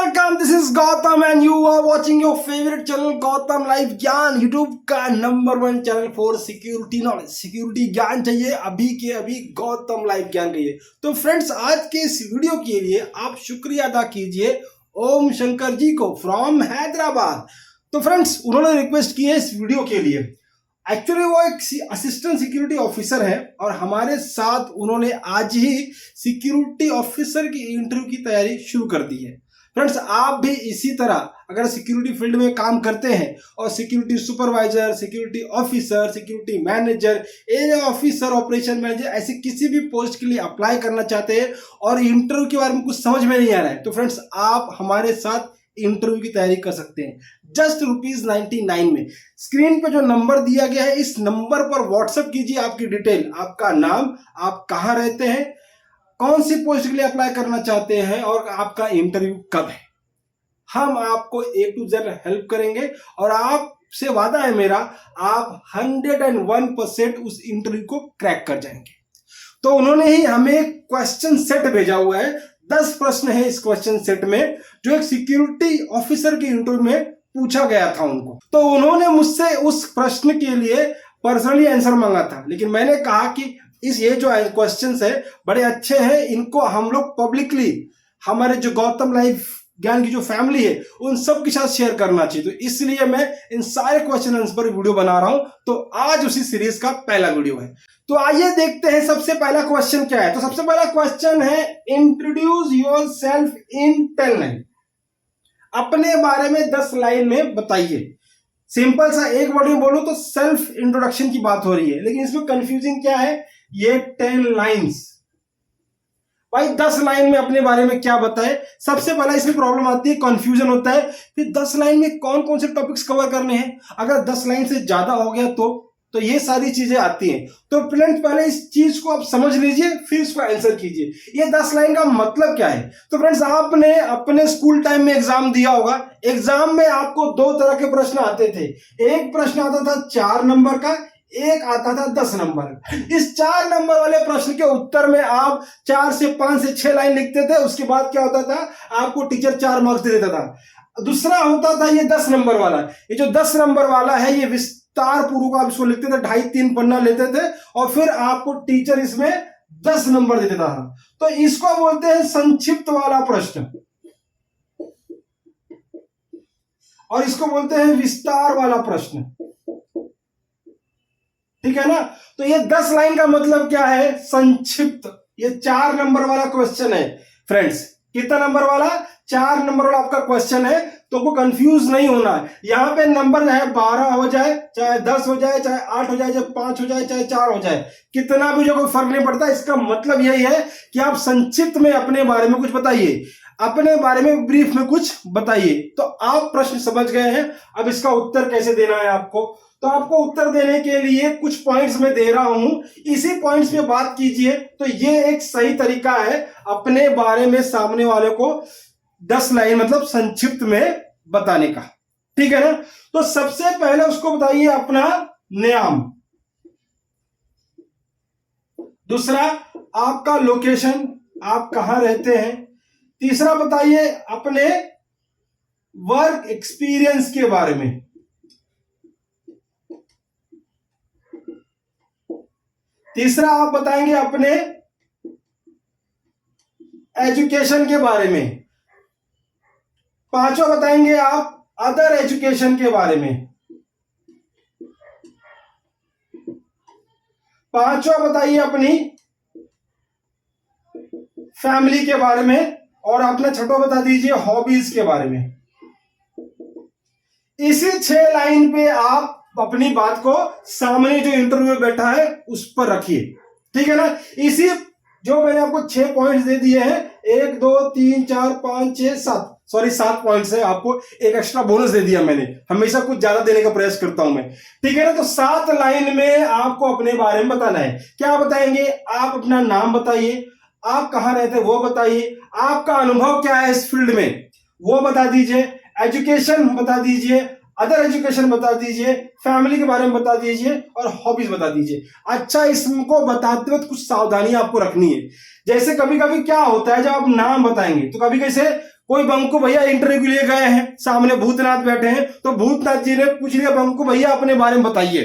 welcome. This is Gautam and you are watching your favorite channel Gautam Live ज्ञान, YouTube का number 1 channel for security knowledge. Security ज्ञान चाहिए अभी के अभी गौतम लाइव ज्ञान कहिए। तो फ्रेंड्स, आज के इस वीडियो के लिए आप शुक्रिया अदा कीजिए ओम शंकर जी को फ्रॉम हैदराबाद। तो फ्रेंड्स, उन्होंने रिक्वेस्ट की है इस वीडियो के लिए। एक्चुअली वो एक असिस्टेंट सिक्योरिटी ऑफिसर है और हमारे साथ उन्होंने आज ही सिक्योरिटी ऑफिसर की इंटरव्यू की तैयारी शुरू कर दी है। फ्रेंड्स, आप भी इसी तरह अगर सिक्योरिटी फील्ड में काम करते हैं और security supervisor, security officer, security manager, area officer, operation manager, ऐसे किसी भी पोस्ट के लिए अप्लाई करना चाहते हैं और इंटरव्यू के बारे में कुछ समझ में नहीं आ रहा है, तो फ्रेंड्स आप हमारे साथ इंटरव्यू की तैयारी कर सकते हैं जस्ट ₹99 में। स्क्रीन पे जो नंबर दिया गया है, इस नंबर पर व्हाट्सएप कीजिए आपकी डिटेल, आपका नाम, आप कहाँ रहते हैं, कौन सी पोस्ट के लिए अप्लाई करना चाहते हैं और आपका इंटरव्यू कब है। हम आपको A to Z हेल्प करेंगे और आपसे वादा है मेरा, आप 101% उस इंटरव्यू को क्रैक कर जाएंगे। तो उन्होंने ही हमें एक क्वेश्चन सेट भेजा हुआ है। 10 प्रश्न है इस क्वेश्चन सेट में, जो एक सिक्योरिटी ऑफिसर के इंटरव्यू में पूछा गया था उनको। तो उन्होंने मुझसे उस प्रश्न के लिए पर्सनली आंसर मांगा था, लेकिन मैंने कहा कि ये जो क्वेश्चंस है बड़े अच्छे हैं, इनको हम लोग पब्लिकली हमारे जो गौतम लाइव ज्ञान की जो फैमिली है उन सब के साथ शेयर करना चाहिए। तो इसलिए मैं इन सारे क्वेश्चन आंसर पर वीडियो बना रहा हूं। तो आज उसी सीरीज का पहला वीडियो है। तो आइए देखते हैं सबसे पहला क्वेश्चन क्या है। तो सबसे पहला क्वेश्चन है, introduce your self in 10 line. अपने बारे में 10 लाइन में बताइए। सिंपल सा एक वर्ड में बोलूं तो सेल्फ इंट्रोडक्शन की बात हो रही है, लेकिन इसमें कंफ्यूजिंग क्या है, ये 10 लाइन्स। भाई 10 लाइन में अपने बारे में क्या बताए। सबसे पहला इसमें प्रॉब्लम आती है, कंफ्यूजन होता है कि 10 लाइन में कौन कौन से टॉपिक्स कवर करने हैं। अगर 10 लाइन से ज्यादा हो गया तो ये सारी चीजें आती हैं। तो फ्रेंड्स, पहले इस चीज को आप समझ लीजिए, फिर इसको आंसर कीजिए। ये 10 लाइन का मतलब क्या है। तो फ्रेंड्स, आपने अपने स्कूल टाइम में एग्जाम दिया होगा। एग्जाम में आपको 2 तरह के प्रश्न आते थे। एक प्रश्न आता था 4 नंबर का, एक आता था 10 नंबर। इस 4 नंबर वाले प्रश्न के उत्तर में आप 4 से 5 से 6 लाइन लिखते थे। उसके बाद क्या होता था, आपको टीचर 4 मार्क्स दे देता था। दूसरा होता था ये 10 नंबर वाला। ये जो 10 नंबर वाला है, ये विस्तार पूर्वक आप इसको लिखते थे, 2.5-3 पन्ना लेते थे और फिर आपको टीचर इसमें 10 नंबर दे देता था। तो इसको बोलते हैं संक्षिप्त वाला प्रश्न और इसको बोलते हैं विस्तार वाला प्रश्न। ठीक है ना। तो ये 10 लाइन का मतलब क्या है, संक्षिप्त। ये 4 नंबर वाला क्वेश्चन है फ्रेंड्स। कितना नंबर वाला, 4 नंबर वाला आपका क्वेश्चन है। तो को कंफ्यूज नहीं होना है। यहां पे नंबर चाहे 12 हो जाए, चाहे 10 हो जाए, चाहे 8 हो जाए, चाहे 5 हो जाए, चाहे 4 हो जाए, कितना भी जो कोई फर्क नहीं पड़ता। इसका मतलब यही है कि आप संक्षिप्त में अपने बारे में कुछ बताइए, अपने बारे में ब्रीफ में कुछ बताइए। तो आप प्रश्न समझ गए हैं। अब इसका उत्तर कैसे देना है आपको। तो आपको उत्तर देने के लिए कुछ पॉइंट्स में दे रहा हूं, इसी पॉइंट्स पे बात कीजिए। तो ये एक सही तरीका है अपने बारे में सामने वाले को 10 लाइन मतलब संक्षिप्त में बताने का। ठीक है ना। तो सबसे पहले उसको बताइए अपना नाम, दूसरा आपका लोकेशन, आप कहां रहते हैं, तीसरा बताइए अपने वर्क एक्सपीरियंस के बारे में, तीसरा आप बताएंगे अपने एजुकेशन के बारे में, पांचवा बताएंगे आप अदर एजुकेशन के बारे में, पांचवा बताइए अपनी फैमिली के बारे में और अपना छठवा बता दीजिए हॉबीज के बारे में। इसी 6 लाइन पे आप अपनी बात को सामने जो इंटरव्यू में बैठा है उस पर रखिए। ठीक है ना। इसी जो मैंने आपको 6 पॉइंट्स दे दिए हैं, 1 2 3 4 5 6 7 पॉइंट्स है। आपको एक एक्स्ट्रा बोनस दे दिया मैंने, हमेशा कुछ ज्यादा देने का प्रयास करता हूं मैं। ठीक है ना। तो 7 लाइन में आपको अपने बारे में बताना है। क्या बताएंगे, आप अपना नाम बताइए, आप कहां रहते हैं वो बताइए, आपका अनुभव क्या है इस फील्ड में वो बता दीजिए, एजुकेशन बता दीजिए, अदर एजुकेशन बता दीजिए, फैमिली के बारे में बता दीजिए और हॉबीज बता दीजिए। अच्छा, इसको बताते वक्त कुछ सावधानी आपको रखनी है। जैसे कभी कभी क्या होता है, जब आप नाम बताएंगे तो कभी कैसे कोई बंकू भैया इंटरव्यू के लिए गए हैं, सामने भूतनाथ बैठे हैं, तो भूतनाथ जी ने पूछ लिया बंकू भैया अपने बारे में बताइए।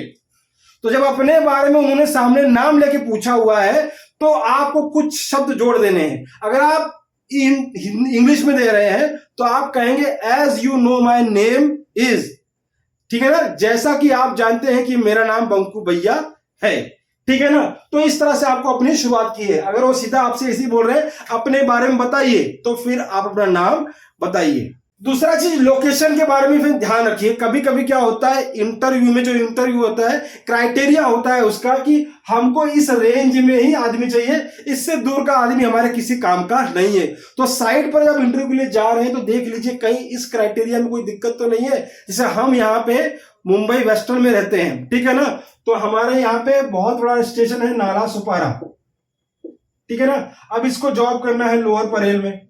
तो जब अपने बारे में उन्होंने सामने नाम लेके पूछा हुआ है तो आपको कुछ शब्द जोड़ देने हैं। अगर आप इंग्लिश में दे रहे हैं तो आप कहेंगे as you know my name is, ठीक है ना, जैसा कि आप जानते हैं कि मेरा नाम बंकू भैया है, ठीक है ना। तो इस तरह से आपको अपनी शुरुआत की है। अगर वो सीधा आपसे ऐसे बोल रहे हैं अपने बारे में बताइए, तो फिर आप अपना नाम बताइए। दूसरा चीज लोकेशन के बारे में फिर ध्यान रखिए। कभी कभी क्या होता है इंटरव्यू में, जो इंटरव्यू होता है क्राइटेरिया होता है उसका कि हमको इस रेंज में ही आदमी चाहिए, इससे दूर का आदमी हमारे किसी काम का नहीं है। तो साइट पर जब इंटरव्यू के लिए जा रहे हैं तो देख लीजिए कहीं इस क्राइटेरिया में कोई दिक्कत तो नहीं है। जैसे हम यहाँ पे मुंबई वेस्टर्न में रहते हैं, ठीक है ना, तो हमारे यहाँ पे बहुत बड़ा स्टेशन है नाला सुपारा, ठीक है ना। अब इसको जॉब करना है लोअर परेल में,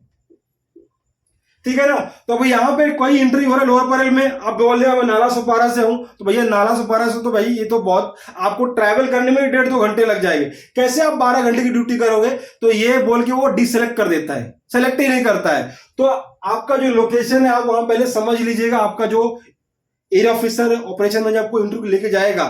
ठीक है ना। तो अब यहाँ पे कोई इंटरव्यू हो रहा है लोअर परेल में, आप बोल रहे हो मैं नाला सुपारा से हूं, तो भैया नाला सुपारा से तो भाई ये तो बहुत आपको ट्रैवल करने में 1.5-2 घंटे लग जाएंगे। कैसे आप 12 घंटे की ड्यूटी करोगे? तो ये बोल के वो डिसलेक्ट कर देता है, सेलेक्ट ही नहीं करता है। तो आपका जो लोकेशन है आप वहां पहले समझ लीजिएगा। आपका जो एरिया ऑफिसर ऑपरेशन में आपको इंटरव्यू लेके जाएगा,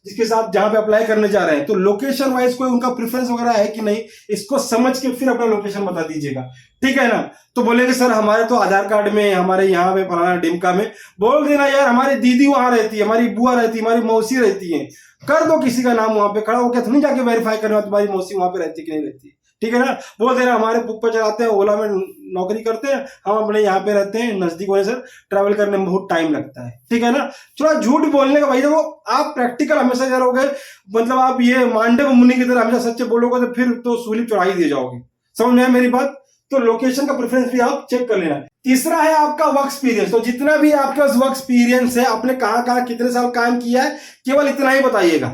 जिसके साथ जहां पे अप्लाई करने जा रहे हैं, तो लोकेशन वाइज कोई उनका प्रेफरेंस वगैरह है कि नहीं, इसको समझ के फिर अपना लोकेशन बता दीजिएगा, ठीक है ना। तो बोलेंगे सर हमारे तो आधार कार्ड में हमारे यहाँ पे फलाना डिमका में, बोल देना यार हमारी दीदी वहां रहती है, हमारी बुआ रहती है, हमारी मौसी रहती है, कर दो किसी का नाम वहां पे खड़ा होकर, तो नहीं जाके वेरीफाई करना तुम्हारी मौसी वहां पे रहती कि नहीं रहती, ठीक है ना। बोल देना हमारे पुप्पा चलाते हैं, ओला में नौकरी करते हैं, हम अपने यहाँ पे रहते हैं, नजदीक होने से ट्रैवल करने में बहुत टाइम लगता है, ठीक है ना। थोड़ा झूठ बोलने का भाई देखो, आप प्रैक्टिकल हमेशा करोगे, मतलब आप ये मांडव मुनि की तरह हमेशा सच्चे बोलोगे तो फिर तो सूली चढ़ा ही दिए जाओगे। समझ में है मेरी बात? तो लोकेशन का प्रेफरेंस भी आप चेक कर लेना। तीसरा है आपका वर्क एक्सपीरियंस। तो जितना भी आपके पास वर्क एक्सपीरियंस है, आपने कहां कहां कितने साल काम किया है, केवल इतना ही बताइएगा।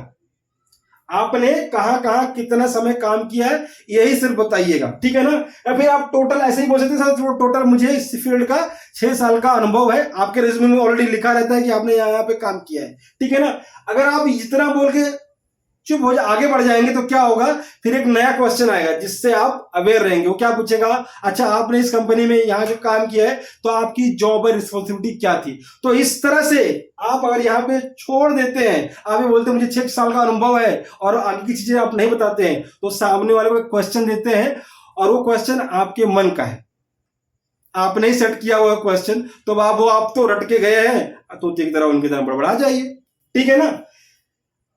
आपने कहां कहां कितना समय काम किया है यही सिर्फ बताइएगा, ठीक है ना। या फिर आप टोटल ऐसे ही बोल सकते हैं सर टोटल मुझे इस फील्ड का 6 साल का अनुभव है। आपके रिज्यूमे में ऑलरेडी लिखा रहता है कि आपने यहाँ पे काम किया है, ठीक है ना। अगर आप इतना बोल के चुप हो जाए आगे बढ़ जाएंगे तो क्या होगा, फिर एक नया क्वेश्चन आएगा जिससे आप अवेयर रहेंगे। वो क्या पूछेगा, अच्छा आपने इस कंपनी में यहाँ जो काम किया है तो आपकी जॉब और रिस्पॉन्सिबिलिटी क्या थी। तो इस तरह से आप अगर यहाँ पे छोड़ देते हैं, आप ये बोलते हैं मुझे 6 साल का अनुभव है और आगे की चीजें आप नहीं बताते हैं, तो सामने वाले को एक क्वेश्चन देते हैं और वो क्वेश्चन आपके मन का है, आपने ही सेट किया हुआ क्वेश्चन, तो आप तो रट के गए हैं, तो एक तरह उनकी तरह बड़बड़ा जाइए, ठीक है ना।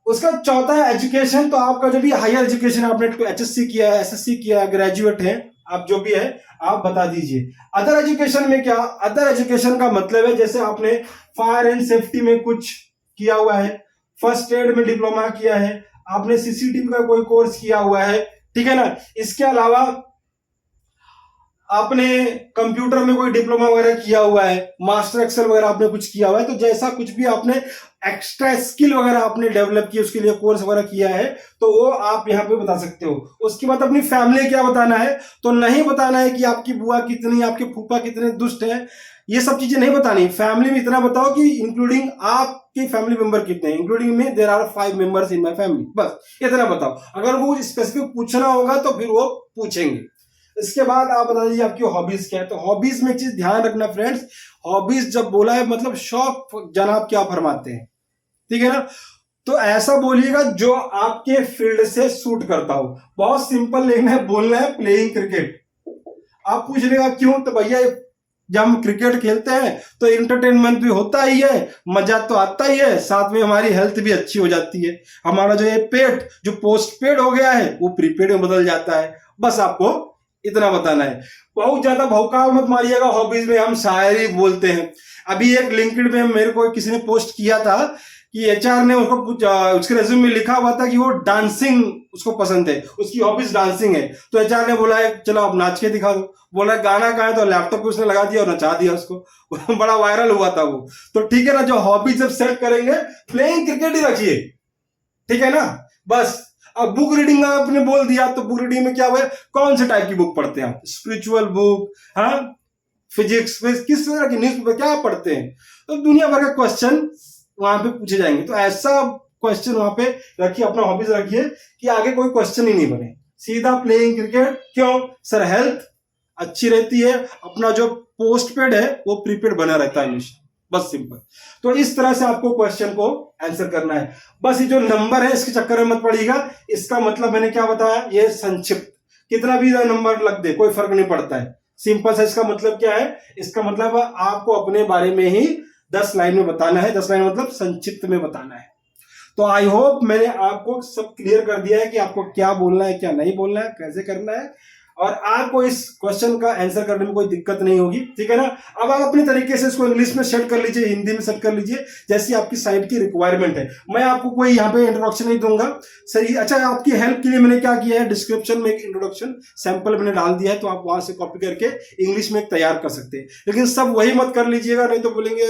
उसका चौथा है एजुकेशन। तो आपका जो भी हायर एजुकेशन आपने HSC किया है, SSC किया है, ग्रेजुएट है, आप जो भी है आप बता दीजिए। अदर एजुकेशन में क्या, अदर एजुकेशन का मतलब है जैसे आपने फायर एंड सेफ्टी में कुछ किया हुआ है, फर्स्ट एड में डिप्लोमा किया है, आपने CCTV का कोई कोर्स किया हुआ है, ठीक है ना। इसके अलावा आपने कंप्यूटर में कोई डिप्लोमा वगैरह किया हुआ है, मास्टर एक्सेल वगैरह आपने कुछ किया हुआ है, तो जैसा कुछ भी आपने एक्स्ट्रा स्किल वगैरह आपने डेवलप की, उसके लिए कोर्स वगैरह किया है, तो वो आप यहाँ पे बता सकते हो। उसके बाद अपनी फैमिली क्या बताना है, तो नहीं बताना है कि आपकी बुआ कितनी, आपके फूफा कितने दुष्ट हैं, ये सब चीजें नहीं बतानी। फैमिली में इतना बताओ कि इंक्लूडिंग आपके फैमिली मेंबर कितने हैं, इंक्लूडिंग में there are 5 members in my family, बस इतना बताओ। अगर वो स्पेसिफिक पूछना होगा तो फिर वो पूछेंगे। इसके बाद आप बता दीजिए आपकी हॉबीज क्या है। तो हॉबीज में एक चीज ध्यान रखना फ्रेंड्स, हॉबीज जब बोला है मतलब शौक जनाब क्या फरमाते हैं, ठीक है ना। तो ऐसा बोलिएगा जो आपके फील्ड से सूट करता हो। बहुत सिंपल लेना है, बोलना है प्लेइंग क्रिकेट। आप पूछ लेगा क्यों, तो भैया जब हम क्रिकेट खेलते हैं तो इंटरटेनमेंट भी होता ही है, मजा तो आता ही है, साथ में हमारी हेल्थ भी अच्छी हो जाती है। हमारा जो ये पेड जो पोस्ट पेड हो गया है वो प्रीपेड में बदल जाता है। बस आपको इतना बताना है। बहुत ज्यादा भौकाल मत मारिएगा। हॉबीज में हम शायरी बोलते हैं। अभी एक लिंक्डइन में मेरे को किसी ने पोस्ट किया था कि HR ने उसको उसके रेज्यूमे में लिखा हुआ था कि वो डांसिंग उसको पसंद है, उसकी हॉबीज डांसिंग है। तो HR ने बोला है चलो आप नाच के दिखा दो। बोला गाना कहाँ है, तो लैपटॉप पे उसने लगा दिया और नचा दिया उसको। बड़ा वायरल हुआ था वो। तो ठीक है ना, जो हॉबीज जब सेट करेंगे प्लेइंग क्रिकेट ही रखिए, ठीक है ना। बस अब बुक रीडिंग आपने बोल दिया, तो बुक रीडिंग में क्या हुआ, कौन से टाइप की बुक पढ़ते हैं आप, स्पिरिचुअल बुक, हाँ फिजिक्स, किस तरह की न्यूज़पेपर क्या पढ़ते हैं। तो दुनिया भर का क्वेश्चन वहां पे पूछे जाएंगे। तो ऐसा क्वेश्चन वहां पे रखिए, अपना हॉबीज रखिए कि आगे कोई क्वेश्चन ही नहीं बने, सीधा प्लेइंग क्रिकेट। क्यों सर, हेल्थ अच्छी रहती है, अपना जो पोस्टपेड है वो प्रीपेड बना रहता है हमेशा, बस सिंपल। तो इस तरह से आपको क्वेश्चन को आंसर करना है। बस ये जो नंबर है इसके चक्कर में मत पड़िएगा, इसका मतलब मैंने क्या बताया, ये संक्षिप्त, कितना भी नंबर लग दे कोई फर्क नहीं पड़ता है, सिंपल सा। इसका मतलब क्या है, इसका मतलब आपको अपने बारे में ही 10 लाइन में बताना है, 10 लाइन मतलब संक्षिप्त में बताना है। तो आई होप मैंने आपको सब क्लियर कर दिया है कि आपको क्या बोलना है, क्या नहीं बोलना है, कैसे करना है, और आपको इस क्वेश्चन का आंसर करने में कोई दिक्कत नहीं होगी, ठीक है ना। अब आप अपनी तरीके से इसको इंग्लिश में सेट कर लीजिए, हिंदी में सेट कर लीजिए, जैसी आपकी साइट की रिक्वायरमेंट है। मैं आपको कोई यहाँ पे इंट्रोडक्शन नहीं दूंगा, सही। अच्छा, आपकी हेल्प के लिए मैंने क्या किया है, डिस्क्रिप्शन में एक इंट्रोडक्शन सैंपल मैंने डाल दिया है, तो आप वहां से कॉपी करके इंग्लिश में एक तैयार कर सकते हैं। लेकिन सब वही मत कर लीजिएगा, नहीं तो बोलेंगे,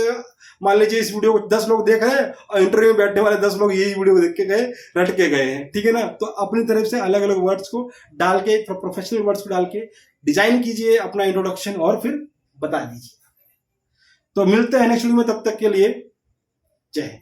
मान लीजिए इस वीडियो को 10 लोग देख रहे हैं और इंटरव्यू में बैठने वाले 10 लोग यही वीडियो देख के गए, रट के गए हैं, ठीक है ना। तो अपनी तरफ से अलग अलग वर्ड्स को डाल के, प्रोफेशनल वर्ड्स को डाल के डिजाइन कीजिए अपना इंट्रोडक्शन और फिर बता दीजिए। तो मिलते हैं नेक्स्ट वीडियो में, तब तक के लिए जय हिंद।